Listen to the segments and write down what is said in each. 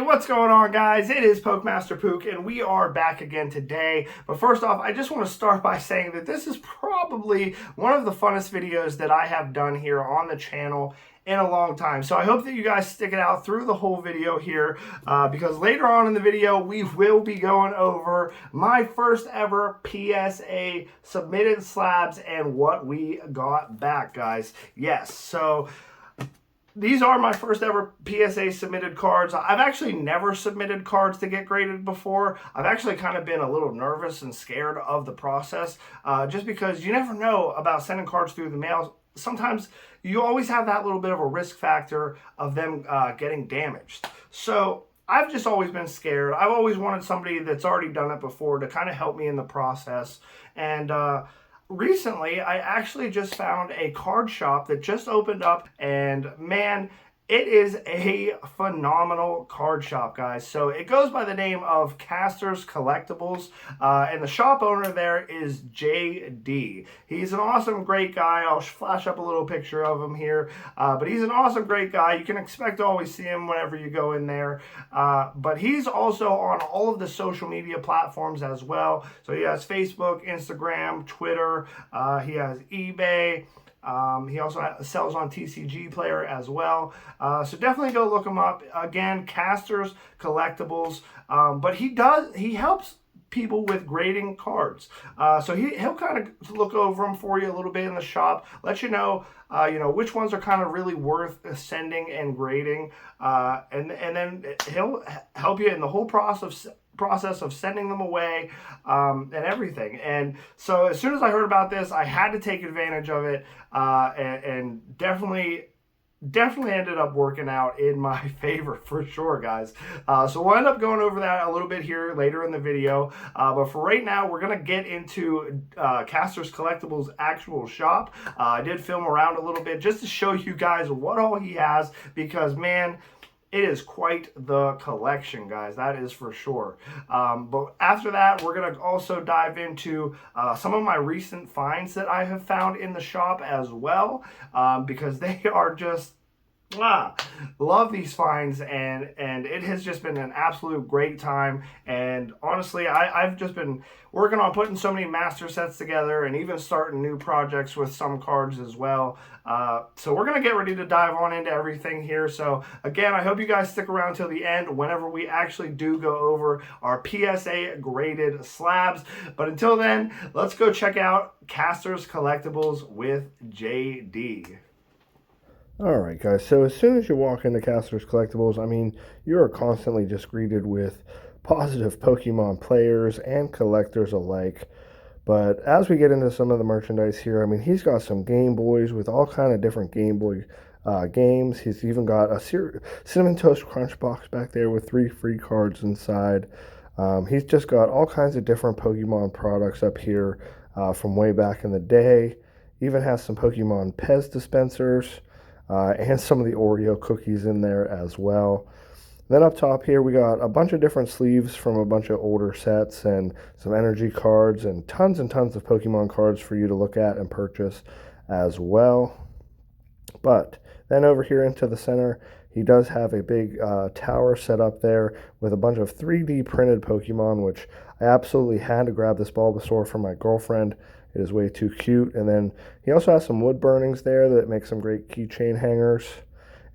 what's going on, guys? It is PokeMaster Pook, and we are back again today. But first off, I just want to start by saying that this is probably one of the funnest videos that I have done here on the channel in a long time. So I hope that you guys stick it out through the whole video here, because later on in the video, we will be going over my first ever PSA submitted slabs and what we got back, guys. Yes, so these are my first ever PSA submitted cards. I've actually never submitted cards to get graded before. I've actually kind of been a little nervous and scared of the process, just because you never know about sending cards through the mail. Sometimes you always have that little bit of a risk factor of them getting damaged. So I've just always been scared. I've always wanted somebody that's already done it before to kind of help me in the process. And recently, I actually just found a card shop that just opened up, and man, it is a phenomenal card shop, guys. So it goes by the name of Casters Collectibles, and the shop owner there is JD. He's an awesome, great guy. I'll flash up a little picture of him here, but he's an awesome, great guy. You can expect to always see him whenever you go in there, but he's also on all of the social media platforms as well. So he has Facebook, Instagram, Twitter, he has eBay. He also sells on TCG Player as well. So definitely go look him up. Again, Casters Collectibles. But he helps people with grading cards. So he'll kind of look over them for you a little bit in the shop, let you know, which ones are kind of really worth sending and grading. And then he'll help you in the whole process of sending them away, and everything. And so as soon as I heard about this, I had to take advantage of it, and definitely ended up working out in my favor for sure, guys. So we'll end up going over that a little bit here later in the video, but for right now, we're gonna get into Casters Collectibles' actual shop. I did film around a little bit just to show you guys what all he has, because man, it is quite the collection, guys. That is for sure. But after that, we're going to also dive into some of my recent finds that I have found in the shop as well, because they are just... love these finds, and it has just been an absolute great time. And honestly, I've just been working on putting so many master sets together, and even starting new projects with some cards as well. So we're gonna get ready to dive on into everything here. So again, I hope you guys stick around till the end whenever we actually do go over our PSA graded slabs. But until then, let's go check out Casters Collectibles with JD. Alright guys, so as soon as you walk into Casters Collectibles, I mean, you are constantly just greeted with positive Pokemon players and collectors alike. But as we get into some of the merchandise here, I mean, he's got some Game Boys with all kind of different Game Boy games. He's even got a Cinnamon Toast Crunch box back there with 3 free cards inside. He's just got all kinds of different Pokemon products up here from way back in the day. Even has some Pokemon Pez dispensers. And some of the Oreo cookies in there as well. Then up top here, we got a bunch of different sleeves from a bunch of older sets, and some energy cards, and tons of Pokemon cards for you to look at and purchase as well. But then over here into the center, he does have a big tower set up there with a bunch of 3D printed Pokemon, which I absolutely had to grab this Bulbasaur for my girlfriend. It is way too cute. And then he also has some wood burnings there that make some great keychain hangers.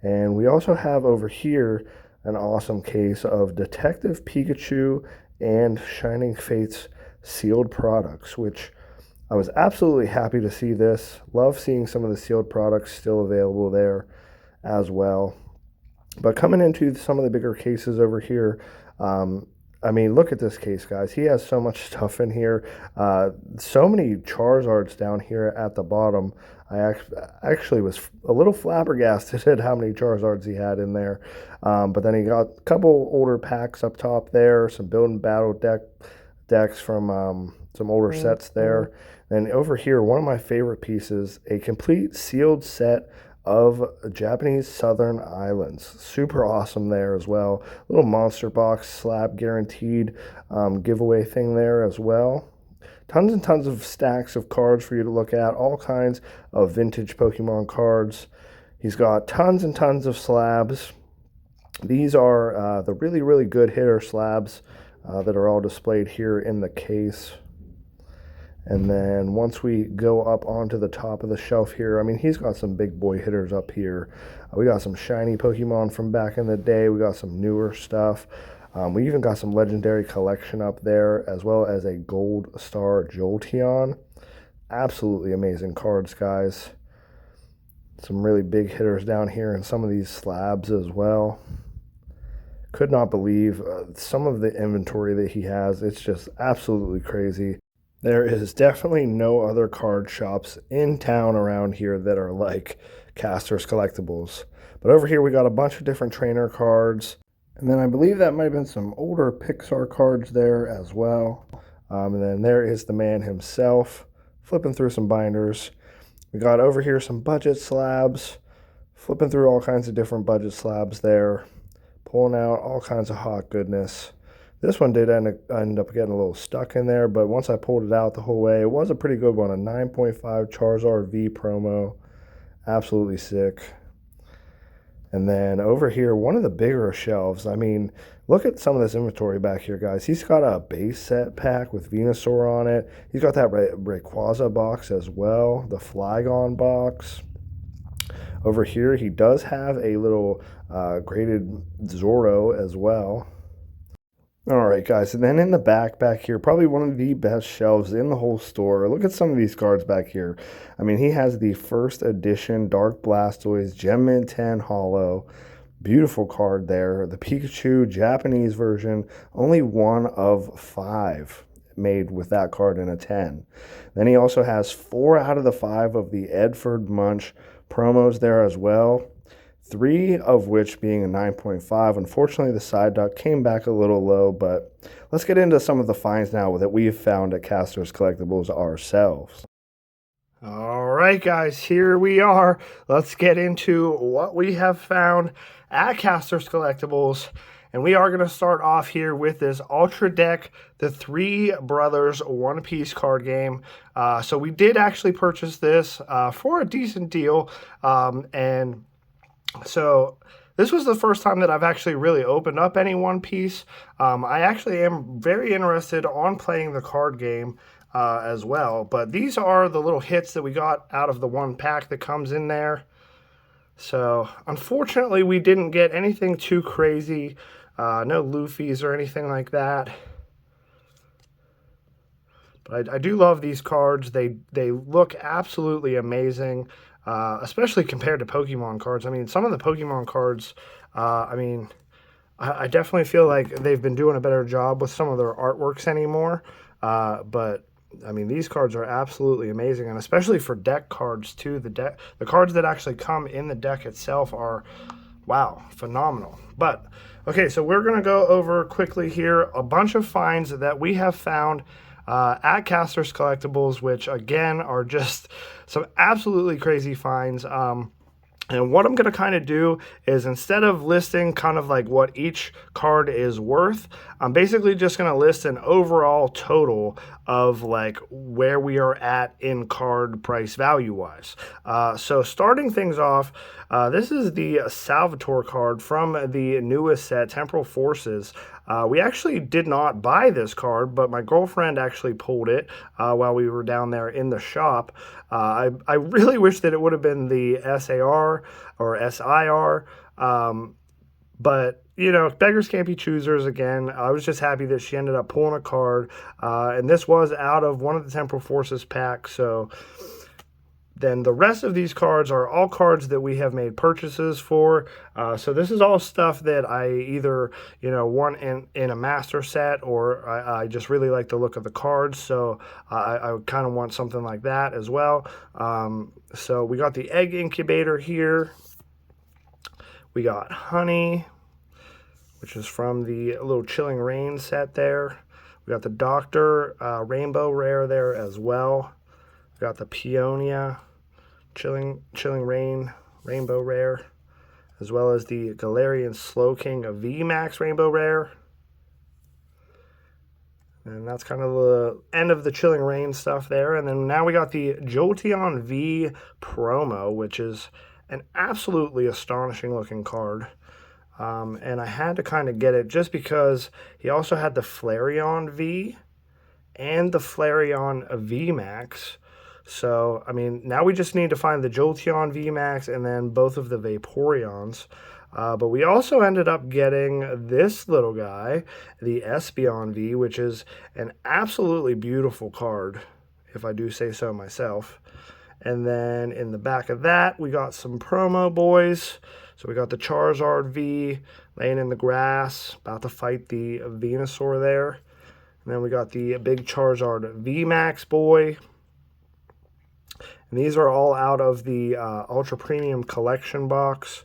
And we also have over here an awesome case of Detective Pikachu and Shining Fates sealed products, which I was absolutely happy to see this. Love seeing some of the sealed products still available there as well. But coming into some of the bigger cases over here, I mean, look at this case, guys. He has so much stuff in here. So many Charizards down here at the bottom. I actually was a little flabbergasted at how many Charizards he had in there. But then he got a couple older packs up top there, some Build and Battle decks from some older sets there. And over here, one of my favorite pieces, a complete sealed set of Japanese Southern Islands. Super awesome there as well. Little monster box slab guaranteed giveaway thing there as well. Tons and tons of stacks of cards for you to look at. All kinds of vintage Pokemon cards. He's got tons and tons of slabs. These are the really, really good hitter slabs that are all displayed here in the case. And then once we go up onto the top of the shelf here, I mean, he's got some big boy hitters up here. We got some shiny Pokemon from back in the day. We got some newer stuff. We even got some legendary collection up there, as well as a gold star Jolteon. Absolutely amazing cards, guys. Some really big hitters down here and some of these slabs as well. Could not believe some of the inventory that he has. It's just absolutely crazy. There is definitely no other card shops in town around here that are like Caster's Collectibles. But over here we got a bunch of different trainer cards. And then I believe that might have been some older Pixar cards there as well. And then there is the man himself, flipping through some binders. We got over here some budget slabs, flipping through all kinds of different budget slabs there, pulling out all kinds of hot goodness. This one did end up getting a little stuck in there, but once I pulled it out the whole way, it was a pretty good one, a 9.5 Charizard V promo. Absolutely sick. And then over here, one of the bigger shelves. I mean, look at some of this inventory back here, guys. He's got a base set pack with Venusaur on it. He's got that Rayquaza box as well, the Flygon box. Over here, he does have a little graded Zoro as well. All right, guys, and then in the back here, probably one of the best shelves in the whole store. Look at some of these cards back here. I mean, he has the first edition Dark Blastoise Gem Mint 10 Holo. Beautiful card there. The Pikachu Japanese version, only 1 of 5 made with that card in a 10. Then he also has 4 out of the 5 of the Edford Munch promos there as well. 3 of which being a 9.5. Unfortunately, the side duck came back a little low, but let's get into some of the finds now that we have found at Caster's Collectibles ourselves. All right, guys, here we are. Let's get into what we have found at Caster's Collectibles. And we are going to start off here with this Ultra Deck, the Three Brothers One Piece card game. So we did actually purchase this for a decent deal, and so this was the first time that I've actually really opened up any One Piece. I actually am very interested on playing the card game as well. But these are the little hits that we got out of the one pack that comes in there. So unfortunately, we didn't get anything too crazy. No Luffy's or anything like that. But I do love these cards. They look absolutely amazing. Especially compared to Pokemon cards. I mean, some of the Pokemon cards, I definitely feel like they've been doing a better job with some of their artworks anymore. But, I mean, these cards are absolutely amazing, and especially for deck cards, too. The cards that actually come in the deck itself are, wow, phenomenal. But, okay, so we're going to go over quickly here a bunch of finds that we have found at Caster's Collectibles, which again are just some absolutely crazy finds. And what I'm going to kind of do is, instead of listing kind of like what each card is worth, I'm basically just going to list an overall total of like where we are at in card price value wise. So starting things off, this is the Salvatore card from the newest set, Temporal Forces. We actually did not buy this card, but my girlfriend actually pulled it while we were down there in the shop. I really wish that it would have been the SAR or SIR, but, you know, beggars can't be choosers again. I was just happy that she ended up pulling a card, and this was out of one of the Temporal Forces packs, so then the rest of these cards are all cards that we have made purchases for. So this is all stuff that I either, you know, want in a master set, or I just really like the look of the cards. So I kind of want something like that as well. So we got the Egg Incubator here. We got Honey, which is from the little Chilling Rain set there. We got the Doctor Rainbow Rare there as well. We got the Peonia Chilling Rain Rainbow Rare, as well as the Galarian Slowking VMAX Rainbow Rare. And that's kind of the end of the Chilling Rain stuff there. And then now we got the Jolteon V promo, which is an absolutely astonishing looking card. And I had to kind of get it just because he also had the Flareon V and the Flareon VMAX. So, I mean, now we just need to find the Jolteon VMAX and then both of the Vaporeons. But we also ended up getting this little guy, the Espeon V, which is an absolutely beautiful card, if I do say so myself. And then in the back of that, we got some promo boys. So we got the Charizard V laying in the grass, about to fight the Venusaur there. And then we got the big Charizard VMAX boy. And these are all out of the Ultra Premium Collection box.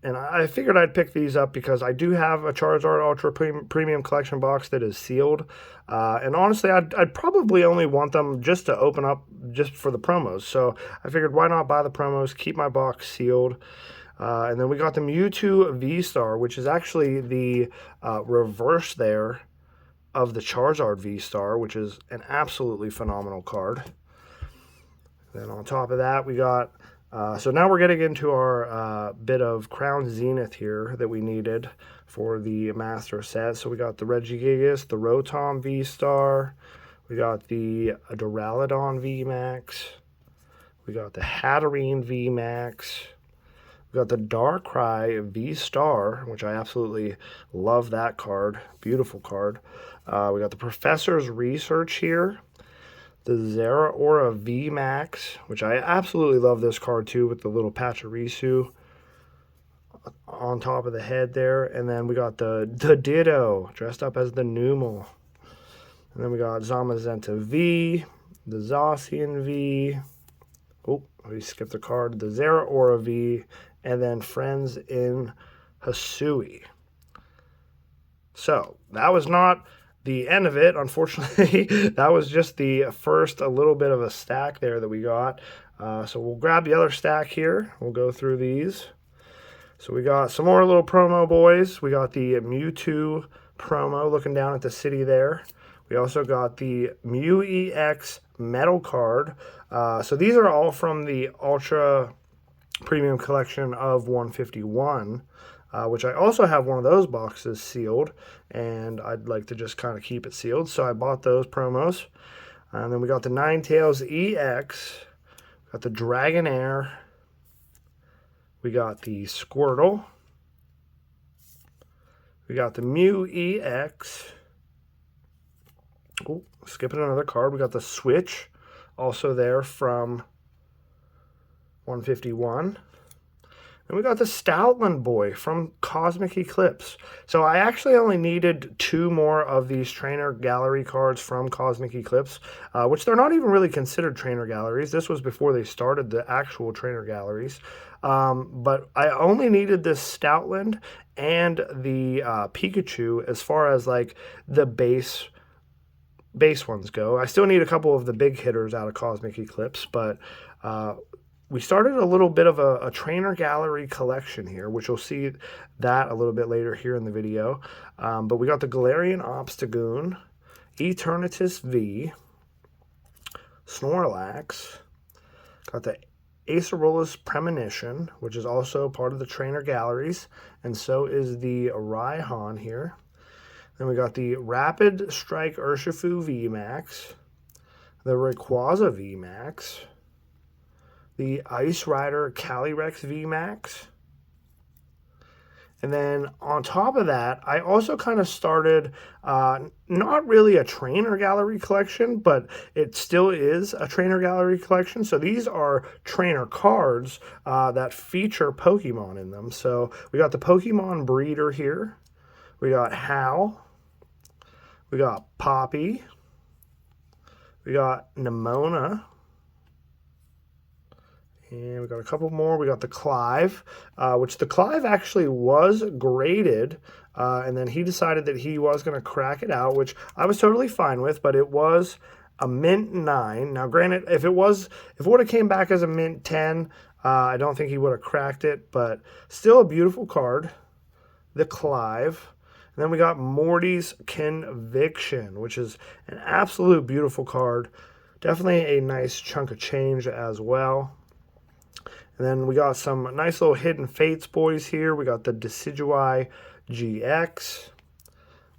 And I figured I'd pick these up because I do have a Charizard Ultra Premium Collection box that is sealed. And honestly, I'd probably only want them just to open up just for the promos. So I figured why not buy the promos, keep my box sealed. And then we got the Mewtwo V-Star, which is actually the reverse there of the Charizard V-Star, which is an absolutely phenomenal card. Then on top of that, we got... so now we're getting into our bit of Crown Zenith here that we needed for the Master set. So we got the Regigigas, the Rotom V-Star, we got the Duraludon VMAX, we got the Hatterene VMAX, we got the Darkrai V-Star, which I absolutely love that card, beautiful card. We got the Professor's Research here, the Zeraora VMAX, which I absolutely love this card too, with the little Pachirisu on top of the head there. And then we got the Ditto dressed up as the Numel. And then we got Zamazenta V, the Zacian V. Oh, we skipped a card. The Zeraora V, and then Friends in Hisui. So that was not the end of it, unfortunately. That was just the first, a little bit of a stack there that we got. So we'll grab the other stack here. We'll go through these. So we got some more little promo boys. We got the Mewtwo promo looking down at the city there. We also got the Mew EX metal card. So these are all from the Ultra Premium Collection of 151. Which I also have one of those boxes sealed, and I'd like to just kind of keep it sealed, so I bought those promos. And then we got the Ninetales EX, got the Dragonair, we got the Squirtle, we got the Mew EX, oh, skipping another card, we got the Switch, also there from 151. And we got the Stoutland boy from Cosmic Eclipse. So I actually only needed 2 more of these trainer gallery cards from Cosmic Eclipse, which they're not even really considered trainer galleries. This was before they started the actual trainer galleries. But I only needed this Stoutland and the Pikachu as far as like the base ones go. I still need a couple of the big hitters out of Cosmic Eclipse, but... we started a little bit of a trainer gallery collection here, which you'll see that a little bit later here in the video. But we got the Galarian Obstagoon, Eternatus V, Snorlax, got the Acerolas Premonition, which is also part of the trainer galleries, and so is the Raihan here. Then we got the Rapid Strike Urshifu VMAX, the Rayquaza VMAX, the Ice Rider Calyrex VMAX. And then on top of that, I also kind of started not really a trainer gallery collection, but it still is a trainer gallery collection. So these are trainer cards that feature Pokemon in them. So we got the Pokemon Breeder here. We got Hal. We got Poppy. We got Nimona. And we got a couple more. We got the Clive, which the Clive actually was graded, and then he decided that he was going to crack it out, which I was totally fine with, but it was a mint 9. Now, granted, if it would have came back as a mint 10, I don't think he would have cracked it, but still a beautiful card, the Clive. And then we got Morty's Conviction, which is an absolute beautiful card. Definitely a nice chunk of change as well. And And then we got some nice little Hidden Fates boys here. We got the Decidueye GX.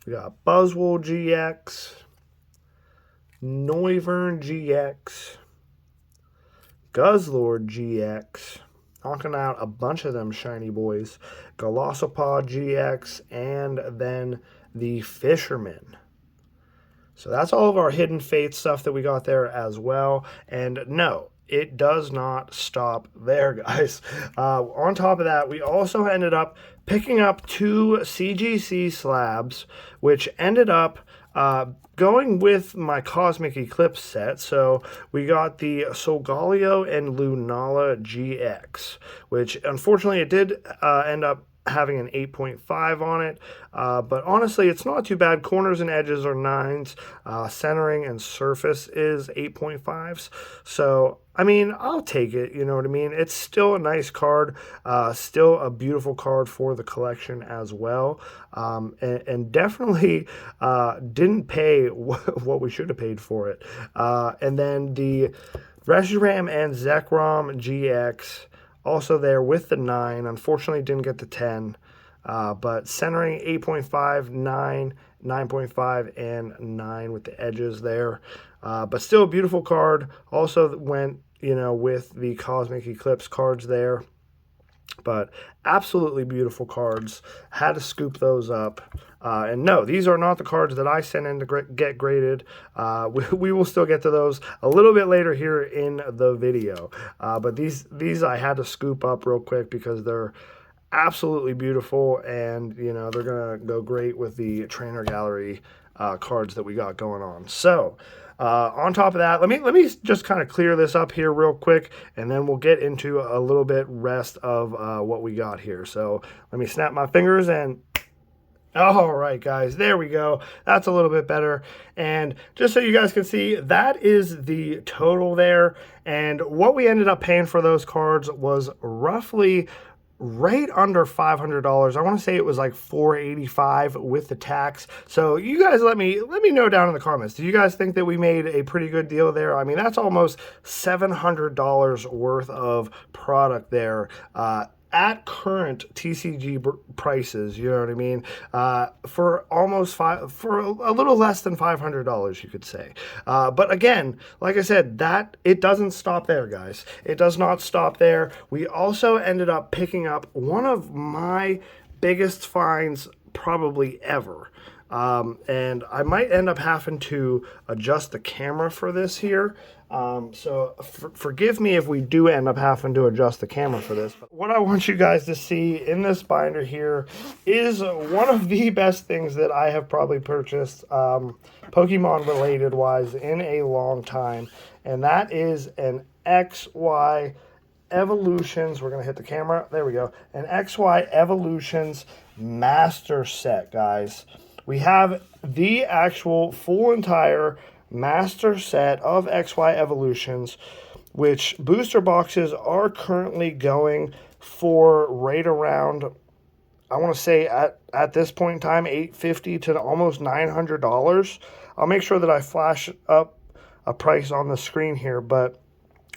We got Buzzwole GX. Noivern GX. Guzzlord GX. Knocking out a bunch of them shiny boys. Golisopod GX. And then the Fisherman. So that's all of our Hidden Fate stuff that we got there as well. And no, it does not stop there, guys. On top of that, we also ended up picking up 2 CGC slabs, which ended up going with my Cosmic Eclipse set. So we got the Solgaleo and Lunala GX, which unfortunately it did end up having an 8.5 on it, but honestly it's not too bad. Corners and edges are 9s, centering and surface is 8.5s, so I mean, I'll take it, you know what I mean? It's still a nice card, still a beautiful card for the collection as well, and definitely didn't pay what we should have paid for it. And then the Reshiram and Zekrom GX, also there with the 9. Unfortunately, didn't get the 10. But centering 8.5, 9, 9.5, and 9 with the edges there. But still a beautiful card. Also went, you know, with the Cosmic Eclipse cards there. But absolutely beautiful cards. Had to scoop those up. And no, these are not the cards that I sent in to get graded. We will still get to those a little bit later here in the video. But these I had to scoop up real quick because they're absolutely beautiful, and you know they're gonna go great with the trainer gallery cards that we got going on. So on top of that, let me just kind of clear this up here real quick, and then we'll get into a little bit rest of what we got here. So let me snap my fingers and all right, guys, there we go. That's a little bit better. And just so you guys can see, that is the total there. And what we ended up paying for those cards was roughly right under $500. I want to say it was like $485 with the tax. So you guys let me know down in the comments. Do you guys think that we made a pretty good deal there? I mean, that's almost $700 worth of product there. At current TCG prices, you know what I mean, for a little less than $500, you could say. But again, like I said, that it doesn't stop there, guys. It does not stop there. We also ended up picking up one of my biggest finds probably ever. And I might end up having to adjust the camera for this here. So forgive me if we do end up having to adjust the camera for this. But what I want you guys to see in this binder here is one of the best things that I have probably purchased, Pokemon related wise, in a long time. And that is an XY Evolutions. We're going to hit the camera. There we go. An XY Evolutions Master Set, guys. We have the actual full entire master set of XY Evolutions, which booster boxes are currently going for right around, I want to say at this point in time, $850 to almost $900. I'll make sure that I flash up a price on the screen here, but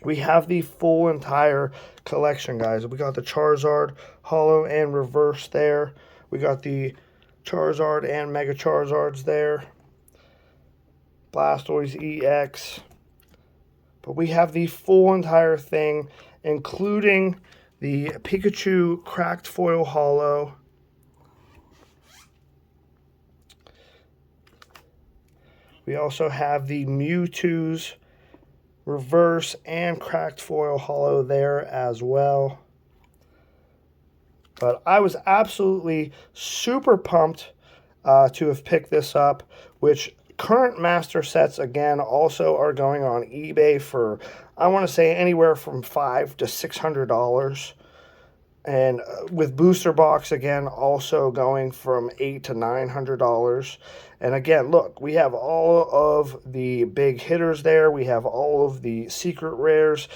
we have the full entire collection, guys. We got the Charizard Holo and Reverse there. We got the Charizard and Mega Charizards there. Blastoise EX. But we have the full entire thing, including the Pikachu Cracked Foil Holo. We also have the Mewtwo's Reverse and Cracked Foil Holo there as well. But I was absolutely super pumped to have picked this up, which current master sets, again, also are going on eBay for, I want to say, anywhere from $500 to $600. And with booster box, again, also going from $800 to $900. And again, look, we have all of the big hitters there. We have all of the secret rares,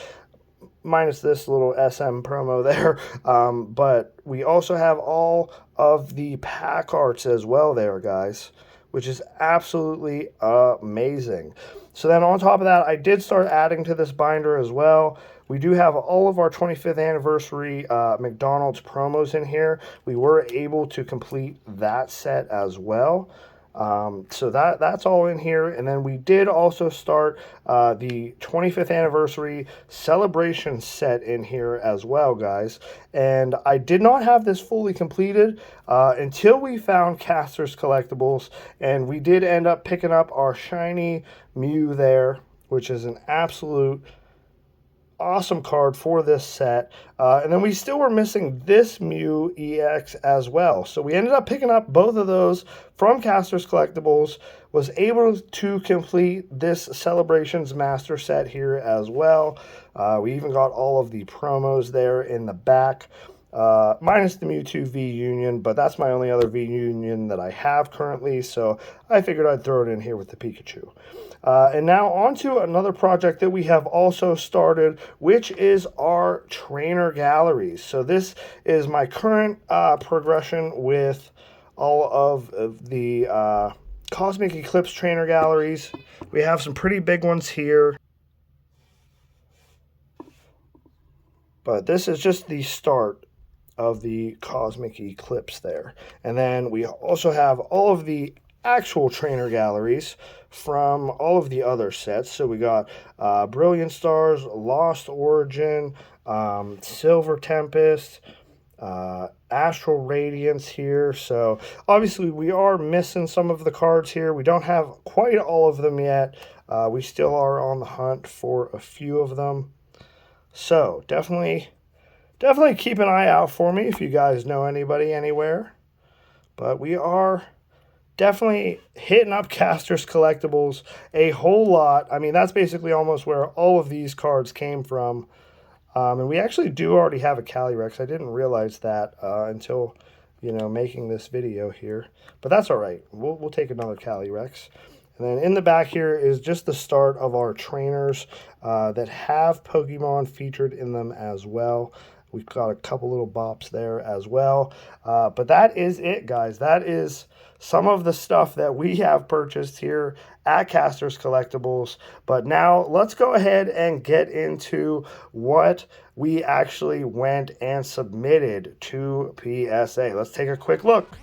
minus this little SM promo there. But we also have all of the pack arts as well there, guys, which is absolutely amazing. So then on top of that, I did start adding to this binder as well. We do have all of our 25th anniversary McDonald's promos in here. We were able to complete that set as well. So that's all in here. And then we did also start the 25th anniversary celebration set in here as well, guys. And I did not have this fully completed until we found Caster's Collectibles, and we did end up picking up our shiny Mew there, which is an absolute awesome card for this set. And then we still were missing this Mew EX as well. So we ended up picking up both of those from Caster's Collectibles, was able to complete this Celebrations Master set here as well. We even got all of the promos there in the back. Minus the Mewtwo V Union, but that's my only other V Union that I have currently, so I figured I'd throw it in here with the Pikachu. And now on to another project that we have also started, which is our trainer galleries. So this is my current progression with all of the Cosmic Eclipse trainer galleries. We have some pretty big ones here, but this is just the start of the Cosmic Eclipse there. And then we also have all of the actual trainer galleries from all of the other sets. So we got Brilliant Stars, Lost Origin, Silver Tempest, Astral Radiance here. So obviously we are missing some of the cards here. We don't have quite all of them yet. We still are on the hunt for a few of them. So definitely keep an eye out for me if you guys know anybody anywhere. But we are definitely hitting up Caster's Collectibles a whole lot. I mean, that's basically almost where all of these cards came from. And we actually do already have a Calyrex. I didn't realize that until, you know, making this video here. But that's all right. We'll take another Calyrex. And then in the back here is just the start of our trainers that have Pokemon featured in them as well. We've got a couple little bops there as well. But that is it, guys. That is some of the stuff that we have purchased here at Caster's Collectibles. But now let's go ahead and get into what we actually went and submitted to PSA. Let's take a quick look.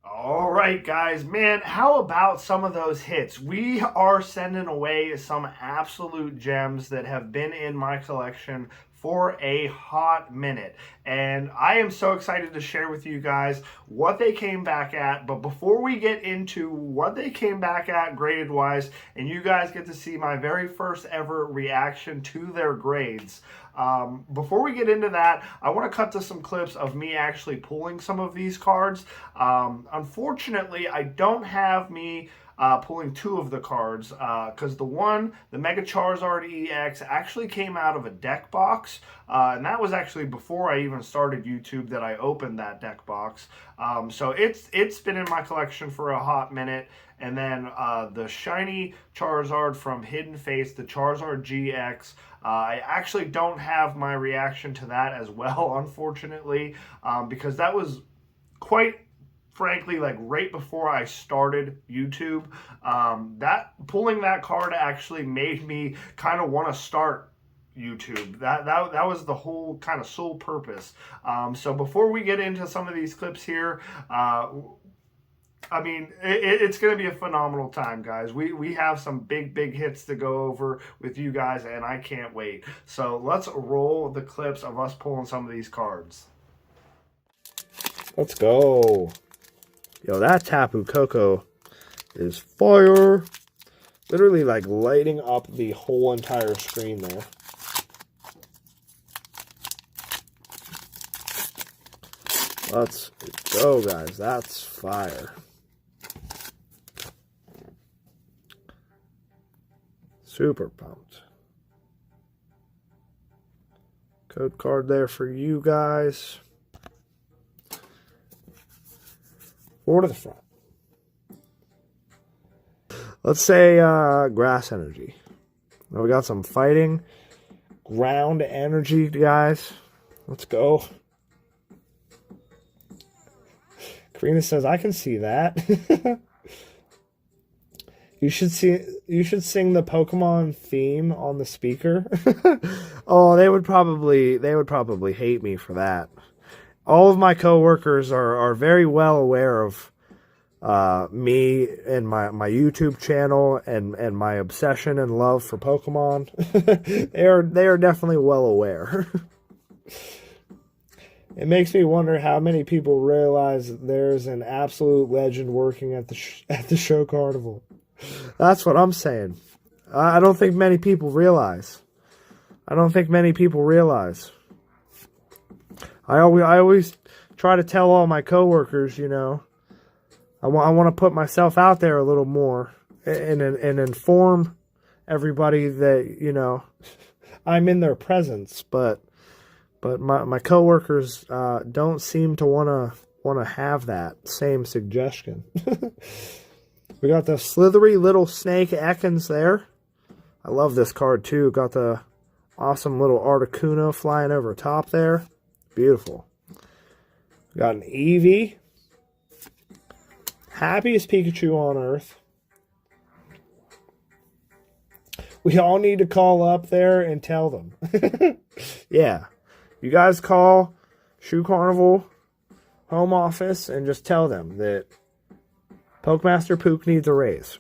All right, guys, man, how about some of those hits? We are sending away some absolute gems that have been in my collection for a hot minute, and I am so excited to share with you guys what they came back at. But before we get into what they came back at graded wise, and you guys get to see my very first ever reaction to their grades, before we get into that, I want to cut to some clips of me actually pulling some of these cards. Unfortunately, I don't have me pulling two of the cards because the Mega Charizard EX actually came out of a deck box, and that was actually before I even started YouTube that I opened that deck box. So it's been in my collection for a hot minute. And then the shiny Charizard from Hidden Fates, the Charizard GX, I actually don't have my reaction to that as well, unfortunately, because that was quite frankly like right before I started YouTube. Pulling that card actually made me kind of want to start YouTube. That was the whole kind of sole purpose. So before we get into some of these clips here, I mean, it's going to be a phenomenal time, guys. We have some big hits to go over with you guys, and I can't wait. So let's roll the clips of us pulling some of these cards. Let's go. Yo, that Tapu Koko is fire. Literally like lighting up the whole entire screen there. Let's go, guys. That's fire. Super pumped. Code card there for you guys. Forward to the front. Let's say grass energy. Now we got some fighting ground energy, guys. Let's go. Karina says, I can see that. You should sing the Pokemon theme on the speaker. Oh, they would probably hate me for that. All of my coworkers are very well aware of me and my YouTube channel and my obsession and love for Pokemon. they are definitely well aware. It makes me wonder how many people realize there's an absolute legend working at the show carnival. That's what I'm saying. I don't think many people realize. I always try to tell all my coworkers, you know, I want to put myself out there a little more and inform everybody that, you know, I'm in their presence, but my coworkers don't seem to want to have that same suggestion. We got the slithery little snake Ekans there. I love this card too. Got the awesome little Articuno flying over top there. Beautiful. We got an Eevee. Happiest Pikachu on Earth. We all need to call up there and tell them. Yeah. You guys call Shoe Carnival home office and just tell them that PokeMaster Pook needs a raise.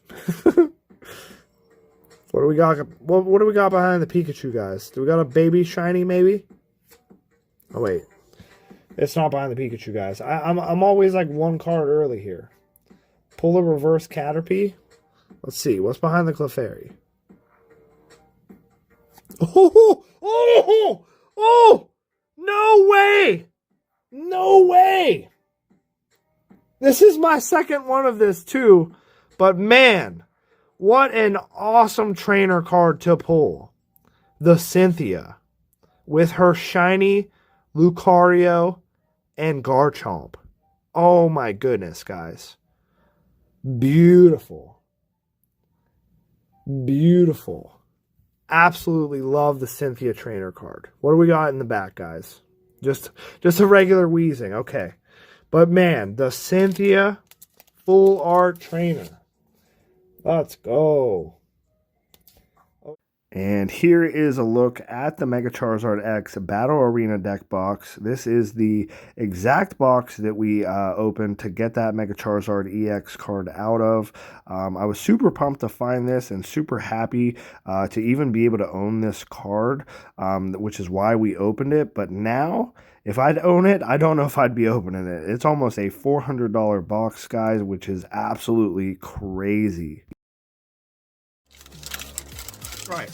What do we got? What do we got behind the Pikachu, guys? Do we got a baby shiny, maybe? Oh wait, it's not behind the Pikachu, guys. I'm always like one card early here. Pull a reverse Caterpie. Let's see what's behind the Clefairy. Oh! No way! No way! This is my second one of this too, but man, what an awesome trainer card to pull. The Cynthia with her shiny Lucario and Garchomp. Oh my goodness, guys. Beautiful. Beautiful. Absolutely love the Cynthia trainer card. What do we got in the back, guys? Just a regular Weezing. Okay. But man, the Cynthia full art trainer. Let's go. And here is a look at the Mega Charizard X Battle Arena deck box. This is the exact box that we opened to get that Mega Charizard EX card out of. I was super pumped to find this and super happy to even be able to own this card, which is why we opened it. But now, if I'd own it, I don't know if I'd be opening it. It's almost a $400 box, guys, which is absolutely crazy. Right.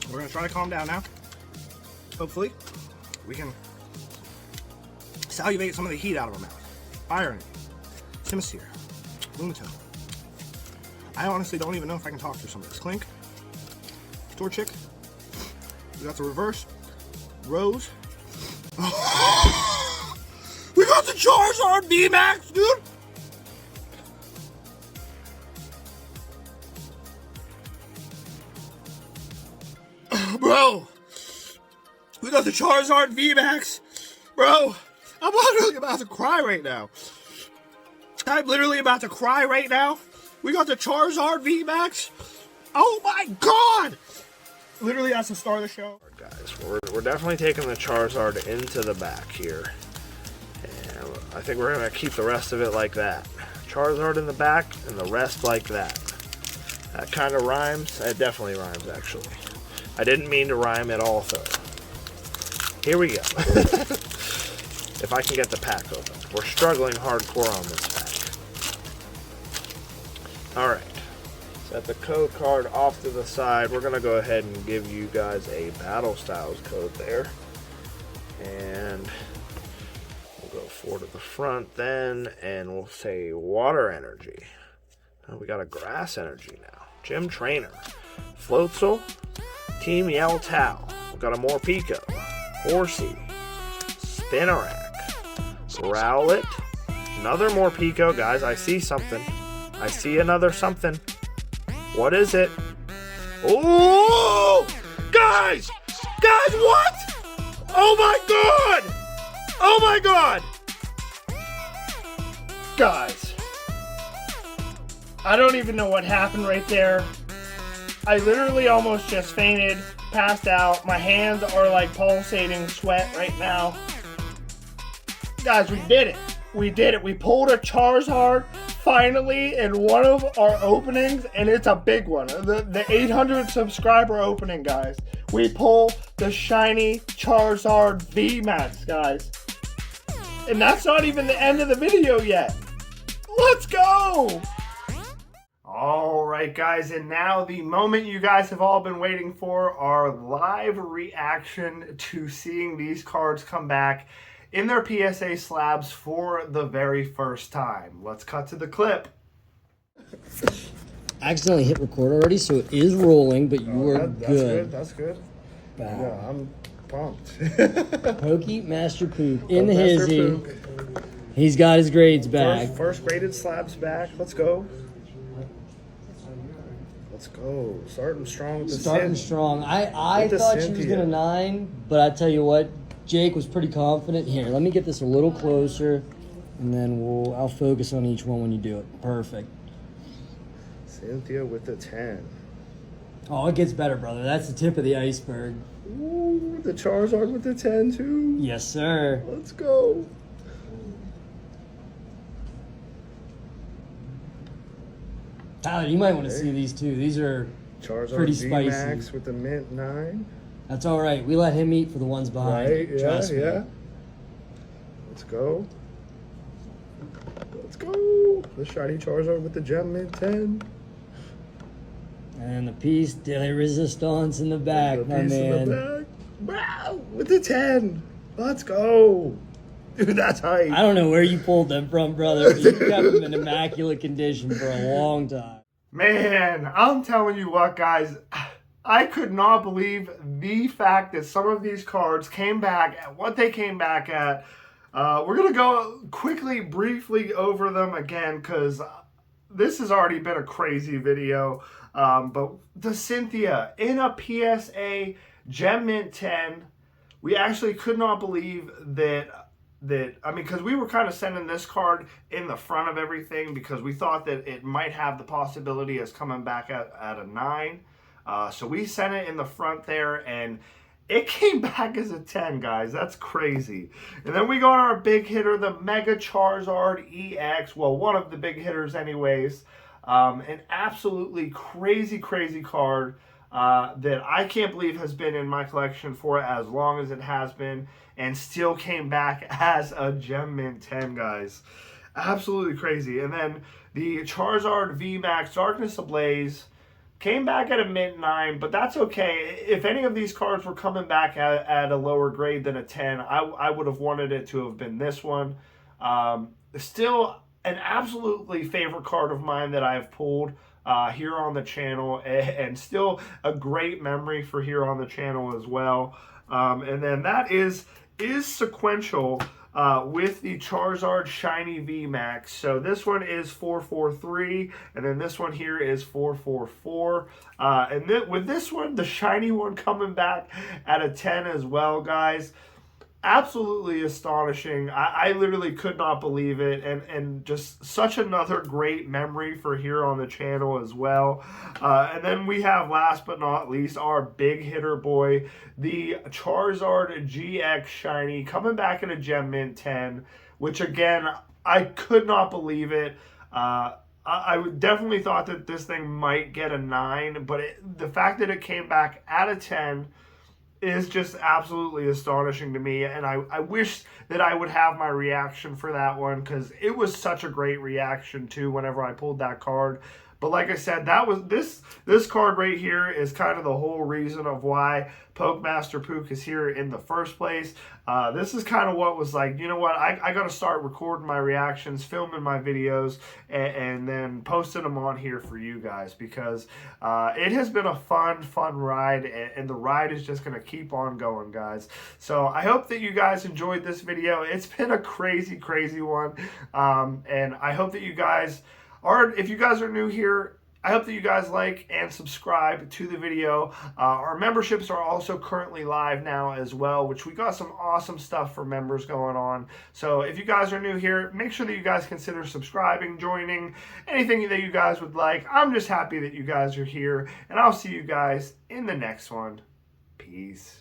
We're going to try to calm down now. Hopefully, we can salivate some of the heat out of our mouth. Iron, Simisear, Lumitone. I honestly don't even know if I can talk through some of this. Clink, Torchic. We got the reverse. Rose. We got the Charizard VMAX, dude! Bro, we got the Charizard VMAX. Bro, I'm literally about to cry right now. I'm literally about to cry right now. We got the Charizard VMAX. Oh my god! Literally, that's the start of the show. Guys, we're definitely taking the Charizard into the back here. And I think we're going to keep the rest of it like that. Charizard in the back and the rest like that. That kind of rhymes. It definitely rhymes, actually. I didn't mean to rhyme at all, though. Here we go. If I can get the pack open. We're struggling hardcore on this pack. Alright. Set the code card off to the side. We're going to go ahead and give you guys a Battle Styles code there. And we'll go 4 to the front then. And we'll say Water Energy. Oh, we got a Grass Energy now. Gym Trainer. Floatzel. Team Yell Tao. We've got a Morpeko, Horsey, Spinarak, Rowlet, another Morpeko, guys. I see something. I see another something. What is it? Oh! Guys! Guys, what? Oh my god! Oh my god! Guys. I don't even know what happened right there. I literally almost just fainted, passed out. My hands are like pulsating sweat right now. Guys, we did it. We did it. We pulled a Charizard finally in one of our openings, and it's a big one. The 800 subscriber opening, guys. We pull the shiny Charizard VMAX, guys. And that's not even the end of the video yet. Let's go! Alright guys, and now the moment you guys have all been waiting for, our live reaction to seeing these cards come back in their PSA slabs for the very first time. Let's cut to the clip. Accidentally hit record already, so it is rolling, but you are good. That's good. Wow. Yeah, I'm pumped. PokeMaster Pook in the hizzy. Pook. He's got his grades back. First graded slabs back. Let's go. Let's go. Starting strong with the Starting strong. I thought she was going to 9, but I tell you what, Jake was pretty confident. Here, let me get this a little closer, and then I'll focus on each one when you do it. Perfect. Cynthia with the 10. Oh, it gets better, brother. That's the tip of the iceberg. Ooh, the Charizard with the 10 too. Yes, sir. Let's go. Tyler, you might want to see these two. These are Charizard pretty VMAX spicy. with the mint 9. That's all right. We let him eat for the ones behind. Right, yeah, Trust me. yeah. Let's go. Let's go. The shiny Charizard with the gem mint 10. And the piece de resistance in the back, my man. In the back. Wow, with the 10. Let's go. Dude, that's hype. I don't know where you pulled them from, brother. But you kept them in immaculate condition for a long time. Man, I'm telling you what, guys. I could not believe the fact that some of these cards came back at what they came back at. We're going to go quickly, briefly over them again because this has already been a crazy video. But the Cynthia in a PSA Gem Mint 10, we actually could not believe that I mean, because we were kind of sending this card in the front of everything because we thought that it might have the possibility as coming back at a 9. So we sent it in the front there, and it came back as a 10, guys. That's crazy. And then we got our big hitter, the Mega Charizard EX. Well, one of the big hitters anyways. An absolutely crazy, crazy card that I can't believe has been in my collection for as long as it has been and still came back as a Gem Mint 10, guys. Absolutely crazy. And then the Charizard VMAX Darkness Ablaze came back at a Mint 9, but that's okay. If any of these cards were coming back at a lower grade than a 10, I would have wanted it to have been this one. Still an absolutely favorite card of mine that I've pulled here on the channel, and still a great memory for here on the channel as well. And then that is sequential with the Charizard Shiny VMAX. So this one is 443, and then this one here is 444. And then with this one, the shiny one coming back at a 10 as well, guys. Absolutely astonishing. I literally could not believe it, and just such another great memory for here on the channel as well. And then we have, last but not least, our big hitter boy, the Charizard GX Shiny, coming back in a Gem Mint 10, which again, I could not believe it. I would definitely thought that this thing might get a 9, but the fact that it came back at a 10 is just absolutely astonishing to me, and I wish that I would have my reaction for that one because it was such a great reaction too whenever I pulled that card. But like I said, that was this card right here is kind of the whole reason of why PokeMaster Pook is here in the first place. This is kind of what was like, you know what, I got to start recording my reactions, filming my videos, and then posting them on here for you guys because it has been a fun ride, and the ride is just going to keep on going, guys. So I hope that you guys enjoyed this video. It's been a crazy one, and I hope that you guys if you guys are new here, I hope that you guys like and subscribe to the video. Our memberships are also currently live now as well, which we got some awesome stuff for members going on. So if you guys are new here, make sure that you guys consider subscribing, joining, anything that you guys would like. I'm just happy that you guys are here, and I'll see you guys in the next one. Peace.